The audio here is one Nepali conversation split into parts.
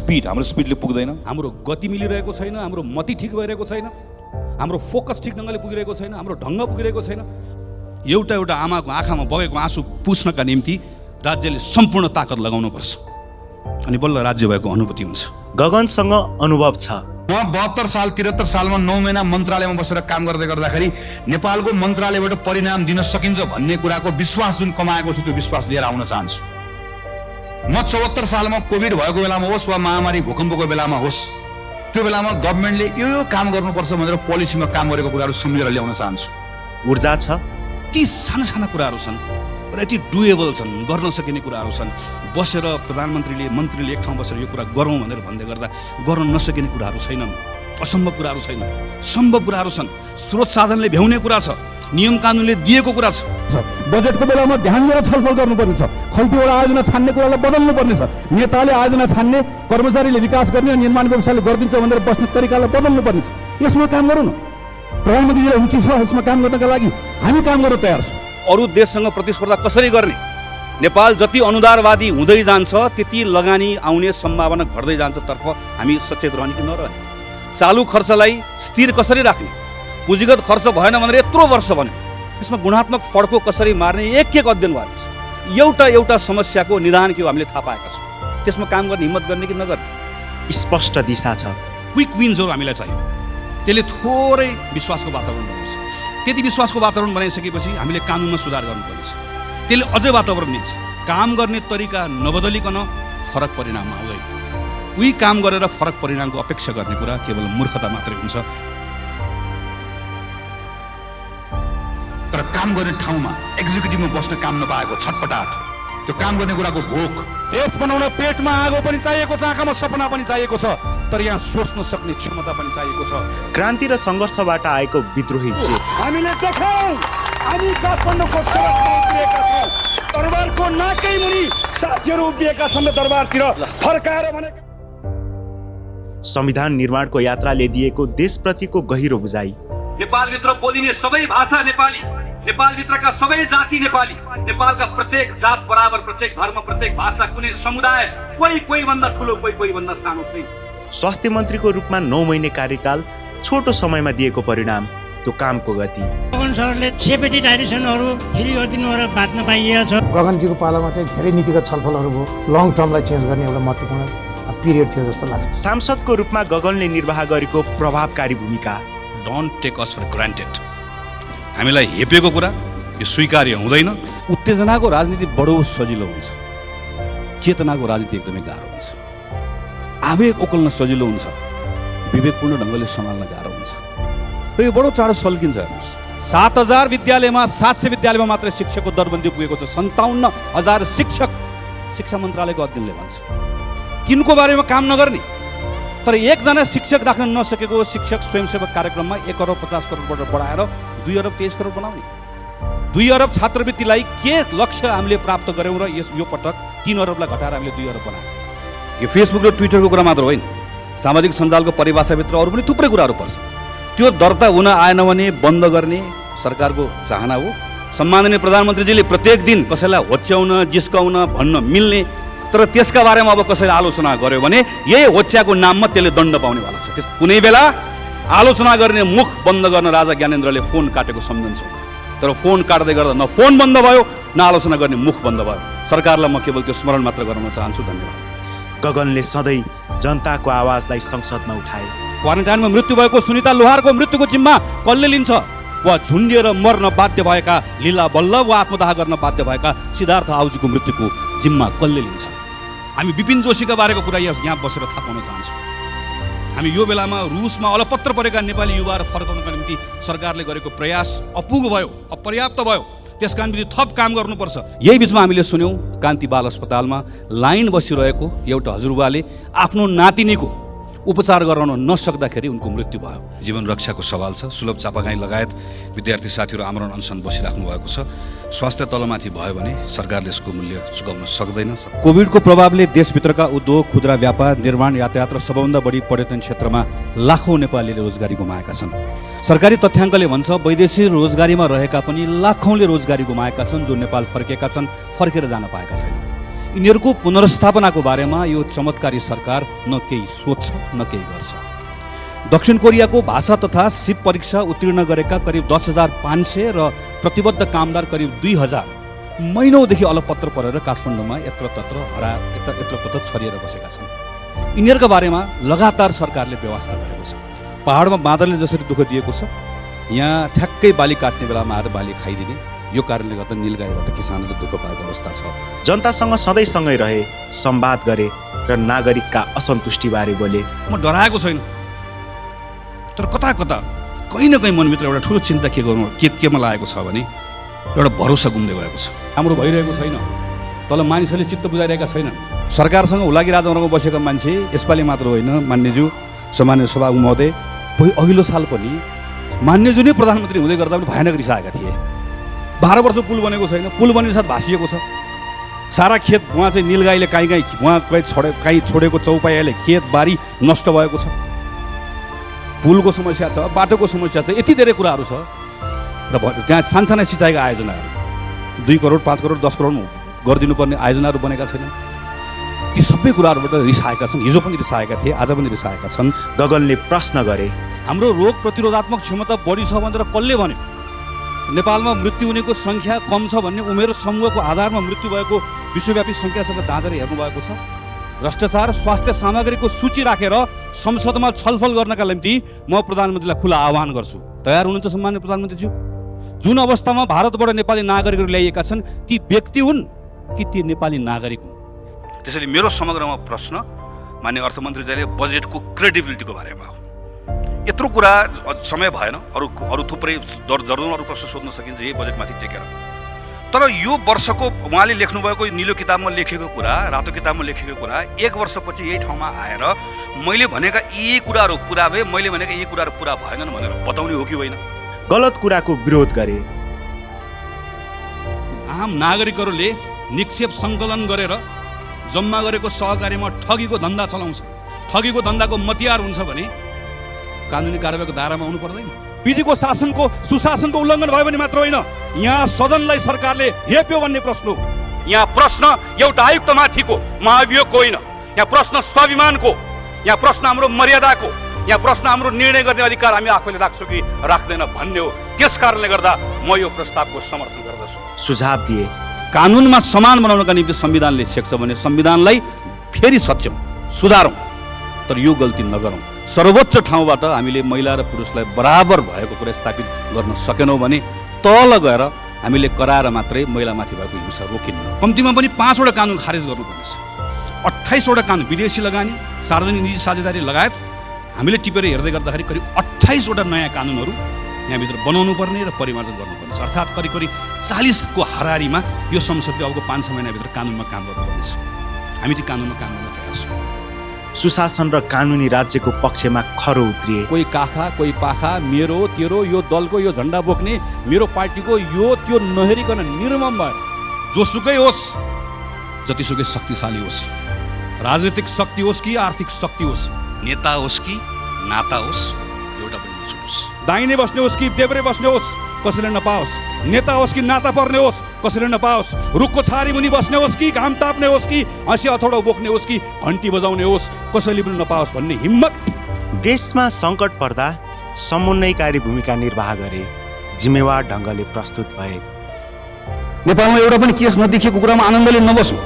हाम्रो स्पिडले पुग्दैन, हाम्रो गति मिलिरहेको छैन, हाम्रो मति ठिक भइरहेको छैन, हाम्रो फोकस ठिक ढङ्गले पुगिरहेको छैन, हाम्रो ढङ्ग पुगिरहेको छैन। एउटा एउटा आमाको आँखामा बगेको आँसु पुस्नका निम्ति राज्यले सम्पूर्ण ताकत लगाउनुपर्छ, अनि बल्ल राज्य भएको अनुभूति हुन्छ। गगनसँग अनुभव छ। म 72 साल 73 सालमा 9 महिना मन्त्रालयमा बसेर काम गर्दै गर्दाखेरि नेपालको मन्त्रालयबाट परिणाम दिन सकिन्छ भन्ने कुराको विश्वास जुन कमाएको छु त्यो विश्वास लिएर आउन चाहन्छु। म 74 सालमा कोभिड भएको बेलामा होस् वा महामारी भूकम्पको बेलामा होस्, त्यो बेलामा गभर्नमेन्टले यो काम गर्नुपर्छ भनेर पोलिसीमा काम गरेको कुराहरू सम्झेर ल्याउन चाहन्छु। ऊर्जा छ। ती साना साना कुराहरू छन् र यति डुएबल छन्, गर्न सकिने कुराहरू छन्। बसेर प्रधानमन्त्रीले मन्त्रीले एक ठाउँ बसेर यो कुरा गरौँ भनेर भन्दै गर्दा गर्न नसकिने कुराहरू छैनन्, असम्भव कुराहरू छैनन्, सम्भव कुराहरू छन्। स्रोत साधनले भ्याउने कुरा छ, नियम कानुनले दिएको कुरा छ। बजेटको बेलामा ध्यान दिएर छलफल गर्नुपर्ने छ। खल्तीबाट आयोजना छान्ने कुरालाई बदल्नु पर्ने छ। नेताले आयोजना छान्ने, कर्मचारीले विकास गर्ने, निर्माण व्यवसायले गरिदिन्छ भनेर बस्ने तरिकालाई बदल्नु पर्ने छ। यसमा काम गरौँ न। प्रधानमन्त्रीले रुचि छ यसमा काम गर्नका लागि, हामी काम गर्न तयार छौँ। अरू देशसँग प्रतिस्पर्धा कसरी गर्ने? नेपाल जति अनुदारवादी हुँदै जान्छ त्यति लगानी आउने सम्भावना घट्दै जान्छ तर्फ हामी सचेत रहने कि नरहने? चालु खर्चलाई स्थिर कसरी राख्ने? पुँजीगत खर्च भएन भनेर यत्रो वर्ष भन्यो, यसमा गुणात्मक फड्को कसरी मार्ने एक अध्ययन भएको छ। एउटा एउटा समस्याको निदान के हो हामीले थाहा पाएका छौँ। त्यसमा काम गर्ने हिम्मत गर्ने कि नगर्ने? स्पष्ट दिशा छ। क्विक विन्सहरू हामीलाई चाहियो। त्यसले थोरै विश्वासको वातावरण बनाउँछ। त्यति विश्वासको वातावरण बनाइसकेपछि हामीले कानुनमा सुधार गर्नुपर्नेछ। त्यसले अझै वातावरण दिन्छ। काम गर्ने तरिका नबदलिकन फरक परिणाम आउँदैन। उही काम गरेर फरक परिणामको अपेक्षा गर्ने कुरा केवल मूर्खता मात्रै हुन्छ। तर काम गर्ने ठाउँमा एक्जिक्युटिभमा बस्न काम नपाएको छटपटाट, त्यो काम गर्ने कुराको भोक। देश बनाउन पेटमा आगो पनि चाहिएको छ, आँखामा सपना पनि चाहिएको छ, तर यहाँ सोच्न सक्ने क्षमता पनि चाहिएको छ। क्रान्ति र सङ्घर्षबाट आएको विद्रोही चेत। हामीले देख्यौँ, हामी काठमाडौँको सडकमा उभिएका छौँ। दरबारको नाकै मुनि साथीहरू उभिएका छन् दरबारतिर फर्काएर भने। संविधान निर्माणको यात्राले दिएको देशप्रतिको गहिरो बुझाइ। नेपालभित्र बोलिने सबै भाषा नेपाली, नेपालभित्रका सबै जाति नेपाली, नेपालका प्रत्येक जात बराबर, प्रत्येक धर्म, प्रत्येक भाषा, कुनै समुदाय कोही भन्दा ठुलो, कोही भन्दा सानो छैन। स्वास्थ्य मन्त्रीको रूपमा 9 महिने कार्यकाल, छोटो समयमा दिएको परिणाम, त्यो कामको गति। गगन सरले सेपेटी डाइरेक्सनहरू फेरि गरिदिनु भनेर बाँच्न पाइएको छ। गगनजीको पालामा चाहिँ धेरै नीतिगत छलफलहरू भयो। लङ टर्मलाई चेन्ज गर्ने एउटा महत्त्वपूर्ण पिरियड थियो जस्तो लाग्छ। सांसदको रूपमा गगनले निर्वाह गरेको प्रभावकारी भूमिका। Don't take us for granted. हामीलाई हेपेको कुरा यो स्वीकार्य हुँदैन। उत्तेजनाको राजनीति बडो सजिलो हुन्छ, चेतनाको राजनीति एकदमै गाह्रो हुन्छ। आवेग ओकल्न सजिलो हुन्छ, विवेकपूर्ण ढङ्गले सम्हाल्न गाह्रो हुन्छ र यो बडो चाँडो सल्किन्छ। हेर्नुहोस्, 7000 विद्यालयमा 700 विद्यालयमा मात्रै शिक्षकको दरबन्दी पुगेको छ। 57,000 शिक्षक शिक्षा मन्त्रालयको अध्ययनले भन्छ। किनको बारेमा काम नगर्ने, तर एकजना शिक्षक राख्न नसकेको शिक्षक स्वयंसेवक कार्यक्रममा 1,50 करोडबाट बढाएर 2,23 करोड बनाउने। 2 अरब छात्रवृत्तिलाई के लक्ष्य हामीले प्राप्त गऱ्यौँ र यो पटक 3 अरबलाई घटाएर हामीले 2 अरब बनायौँ। यो फेसबुक र ट्विटरको कुरा मात्र होइन, सामाजिक सञ्जालको परिभाषाभित्र अरू पनि थुप्रै कुराहरू पर्छ। त्यो दर्ता हुन आएन भने बन्द गर्ने सरकारको चाहना हो। सम्माननीय प्रधानमन्त्रीजीले प्रत्येक दिन कसैलाई होच्याउन, जिस्काउन, भन्न मिल्ने, तर त्यसका बारेमा अब कसैले आलोचना गर्यो भने यही होच्याको नाममा त्यसले दण्ड पाउनेवाला छ। कुनै बेला आलोचना गर्ने मुख बन्द गर्न राजा ज्ञानेन्द्रले फोन काटेको सम्झन्छौँ, तर फोन काट्दै गर्दा न फोन बन्द भयो न आलोचना गर्ने मुख बन्द भयो। सरकारलाई म केवल त्यो स्मरण मात्र गर्न चाहन्छु। धन्यवाद। गगनले सधैँ जनताको आवाजलाई संसदमा उठाए। क्वारेन्टाइनमा मृत्यु भएको सुनिता लोहारको मृत्युको जिम्मा कसले लिन्छ? वा झुन्डिएर मर्न बाध्य भएका लीला बल्लभ वा आत्मदाह गर्न बाध्य भएका सिद्धार्थ आहुजीको मृत्युको जिम्मा कसले लिन्छ? हामी विपिन जोशीका बारेको कुरा यहाँ बसेर थाहा पाउन चाहन्छौँ। हामी यो बेलामा रुसमा अलपत्र परेका नेपाली युवाहरू फर्काउनका निम्ति सरकारले गरेको प्रयास अपुग भयो, अपर्याप्त भयो। त्यसका निम्ति थप काम गर्नुपर्छ। यही बिचमा हामीले सुन्यौँ कान्ति बाल अस्पतालमा लाइन बसिरहेको एउटा हजुरबाले आफ्नो नातिनीको उपचार गराउन नसक्दाखेरि उनको मृत्यु भयो। जीवन रक्षाको सवाल छ। सुलभ चापागाई लगायत विद्यार्थी साथीहरू आमरण अनसन बसिराख्नु भएको छ। स्वास्थ्य तलमाथि भयो भने सरकारले यसको मूल्य चुकाउन सक्दैन। कोभिडको प्रभावले देशभित्रका उद्योग, खुद्रा व्यापार, निर्माण, यातायात र सबभन्दा बढी पर्यटन क्षेत्रमा लाखौँ नेपालीले रोजगारी गुमाएका छन्। सरकारी तथ्याङ्कले भन्छ वैदेशिक रोजगारीमा रहेका पनि लाखौँले रोजगारी गुमाएका छन्, जो नेपाल फर्केका छन्, फर्केर जान पाएका छैनन्। यिनीहरूको पुनर्स्थापनाको बारेमा यो चमत्कारी सरकार न केही सोच्छ न केही गर्छ। दक्षिण कोरियाको भाषा तथा सिप परीक्षा उत्तीर्ण गरेका करिब 10,500 र प्रतिबद्ध कामदार करिब 2,000 महिनौदेखि अलपत्र परेर काठमाडौँमा यत्रतत्र छरिएर बसेका छन्। यिनीहरूका बारेमा लगातार सरकारले व्यवस्था गरेको छ। पहाडमा बाँदरले जसरी दुःख दिएको छ, यहाँ ठ्याक्कै बाली काट्ने बेलामा आएर बाली खाइदिने, यो कारणले गर्दा नीलगाईबाट किसानहरूले दुःख पाएको अवस्था छ। जनतासँग सधैँ सँगै रहे, संवाद गरे र नागरिकका असन्तुष्टिबारे बोले। म डराएको छैन, तर कता कता कहीँ न कहीँ मनभित्र एउटा ठुलो चिन्ता के गर्नु केमा लागेको छ भने एउटा भरोसा गुम्दै गएको छ। राम्रो भइरहेको छैन, तल मानिसहरूले चित्त बुझाइरहेका छैनन्। सरकारसँग हुलाकी राजमार्गमा बसेका मान्छे यसपालि मात्र होइन, मान्यज्यू सामान्य सभा महोदय, अघिल्लो साल पनि मान्यज्यू नै प्रधानमन्त्री हुँदै गर्दा पनि भयानक रिसाएका थिए। 12 वर्ष पुल बनेको छैन, पुल बनिने साथ भाँसिएको छ। सारा खेत उहाँ चाहिँ नीलगाईले काहीँ छोडेको चौपायाले खेत बारी नष्ट भएको छ। पुलको समस्या छ, बाटोको समस्या छ, यति धेरै कुराहरू छ। र त्यहाँ सानसाना सिँचाइका आयोजनाहरू 2 करोड 5 करोड 10 करोड गरिदिनुपर्ने आयोजनाहरू बनेका छैनन्। ती सबै कुराहरूबाट रिसाएका छन्। हिजो पनि रिसाएका थिए, आज पनि रिसाएका छन्। गगनले प्रश्न गरे, हाम्रो रोग प्रतिरोधात्मक क्षमता बढी छ भनेर कसले भन्यो? नेपालमा मृत्यु हुनेको सङ्ख्या कम छ भन्ने उमेर समूहको आधारमा मृत्यु भएको विश्वव्यापी सङ्ख्यासँग दाँजेर हेर्नुभएको छ। भ्रष्टाचार स्वास्थ्य सामग्रीको सूची राखेर संसदमा छलफल गर्नका निम्ति म प्रधानमन्त्रीलाई खुला आह्वान गर्छु। तयार हुनुहुन्छ सम्माननीय प्रधानमन्त्रीज्यू? जुन अवस्थामा भारतबाट नेपाली नागरिकहरू ल्याइएका छन्, ती व्यक्ति हुन् कि ती नेपाली नागरिक हुन्? त्यसैले मेरो समग्रमा प्रश्न माननीय अर्थमन्त्रीजीले बजेटको क्रेडिबिलिटीको बारेमा हो। यत्रो कुरा समय भएन, अरू थुप्रै दर्जनौं अरू प्रश्न सोध्न सकिन्छ यही बजेटमाथि टेकेर। तर यो वर्षको उहाँले लेख्नुभएको निलो किताबमा लेखेको कुरा, रातो किताबमा लेखेको कुरा 1 वर्षपछि यही ठाउँमा आएर मैले भनेका यी कुराहरू पुरा भए, मैले भनेका यी कुराहरू पुरा भएनन् भनेर बताउने हो कि होइन? गलत कुराको विरोध गरे। आम नागरिकहरूले निक्षेप सङ्कलन गरेर जम्मा गरेको सहकारीमा ठगीको धन्दा चलाउँछ। ठगीको धन्दाको मतियार हुन्छ भने कानुनी कारबाहीको दायरामा आउनु पर्दैन। विधिको शासनको सुशासनको उल्लङ्घन भयो भने मात्र होइन, यहाँ सदनलाई सरकारले हेप्यो भन्ने प्रश्न हो। यहाँ प्रश्न एउटा आयुक्तमाथिको, महाभियोगको होइन। यहाँ प्रश्न स्वाभिमानको, यहाँ प्रश्न हाम्रो मर्यादाको, यहाँ प्रश्न हाम्रो निर्णय गर्ने अधिकार हामी आफैले राख्छौँ कि राख्दैन भन्ने हो। त्यस कारणले गर्दा म यो प्रस्तावको समर्थन गर्दछु। सुझाव दिए, कानुनमा समान बनाउनका निम्ति संविधानले सिक्छ भने संविधानलाई फेरि सच्याउँ, सुधारौँ, तर यो गल्ती नगरौँ। सर्वोच्च ठाउँबाट हामीले महिला र पुरुषलाई बराबर भएको कुरा स्थापित गर्न सकेनौँ भने तल गएर हामीले कराएर मात्रै महिलामाथि भएको हिंसा रोकिन्न। कम्तीमा पनि 5 वटा कानुन खारेज गर्नुपर्नेछ। 28 वटा कानुन, विदेशी लगानी, सार्वजनिक निजी साझेदारी लगायत हामीले टिपेर हेर्दै गर्दाखेरि करिब 28 वटा नयाँ कानुनहरू यहाँभित्र बनाउनु पर्ने र परिमार्जन गर्नुपर्नेछ। अर्थात् करिब 40 को हाराहारीमा यो संसदले अबको 5-6 महिनाभित्र कानुनमा काम गर्नुपर्नेछ। हामी ती कानुनमा काम गर्न तयार छौँ। सुशासन र कानुनी राज्यको पक्षमा खरो उत्रिए। कोही काखा कोही पाखा, मेरो तेरो, यो दलको यो झन्डा बोक्ने, मेरो पार्टीको यो त्यो नहेरिकन निर्मम भयो। जोसुकै होस्, जतिसुकै शक्तिशाली होस्, राजनीतिक शक्ति होस् कि आर्थिक शक्ति होस्, नेता होस् कि नाता होस्, एउटा पनि नछुटोस्। दाहिने बस्ने होस् कि देब्रे बस्ने होस्, कसैले नपाओस्। नेता होस् कि नाता पर्ने होस्, कसैले नपाओस्। रुखको छारी मुनि बस्ने होस् कि घाम ताप्ने होस् कि हँसिया हथौडा बोक्ने होस् कि घन्टी बजाउने होस्, कसैले पनि नपाओस् भन्ने हिम्मत। देशमा सङ्कट पर्दा समन्वयकारी भूमिका निर्वाह गरे, जिम्मेवार ढङ्गले प्रस्तुत भए। नेपालमा एउटा पनि केस नदेखिएको कुरामा आनन्दले नबसौँ।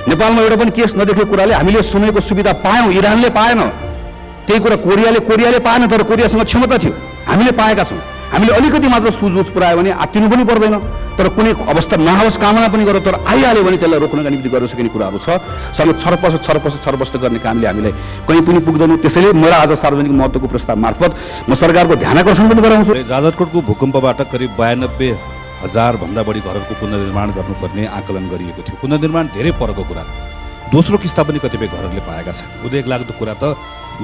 नेपालमा एउटा पनि केस नदेखेको कुराले हामीले समयको सुविधा पायौँ, इरानले पाएन। त्यही कुरा कोरियाले पाएन, तर कोरियासँग क्षमता थियो, हामीले पाएका छौँ। हामीले अलिकति मात्र सुझबुझ पुऱ्यायो भने आत्तिनु पनि पर्दैन, तर कुनै अवस्था नहोस् कामना पनि गरौँ, तर आइहाल्यो भने त्यसलाई रोक्नका निम्ति गर्न सकिने कुराहरू छ। सँग छरपस्ट गर्ने कामले हामीलाई कहीँ पनि पुग्दैनौँ। त्यसैले मैले आज सार्वजनिक महत्त्वको प्रस्ताव मार्फत म सरकारको ध्यानाकर्षण पनि गराउँछु। जाजरकोटको भूकम्पबाट करिब 92,000 भन्दा बढी घरहरूको पुनर्निर्माण गर्नुपर्ने आकलन गरिएको थियो। पुनर्निर्माण धेरै परको कुरा, दोस्रो किस्ता पनि कतिपय घरहरूले पाएका छन्। उद्वेग लाग्दो कुरा त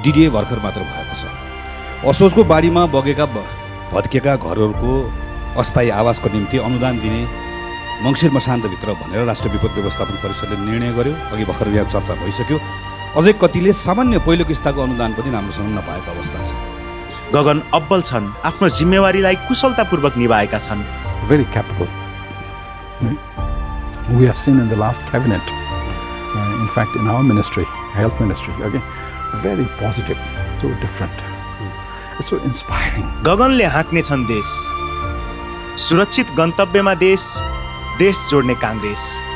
डिडिए भर्खर मात्र भएको छ। असोजको बाढीमा भत्केका घरहरूको अस्थायी आवासको निम्ति अनुदान दिने मङ्सिर मसान्तभित्र भनेर राष्ट्रिय विपद व्यवस्थापन परिषदले निर्णय गर्यो। अघि भर्खर यहाँ चर्चा भइसक्यो। अझै कतिले सामान्य पहिलो किस्ताको अनुदान पनि राम्रोसँग नपाएको अवस्था छ। गगन अब्बल छन्, आफ्नो जिम्मेवारीलाई कुशलतापूर्वक निभाएका छन्। Very capable. We have seen in the last cabinet In fact, in our ministry, health ministry, again, very positive, so different. It's so inspiring. गगनले हाँक्ने छन् देश, सुरक्षित गन्तव्यमा देश, देश जोड्ने काङ्ग्रेस।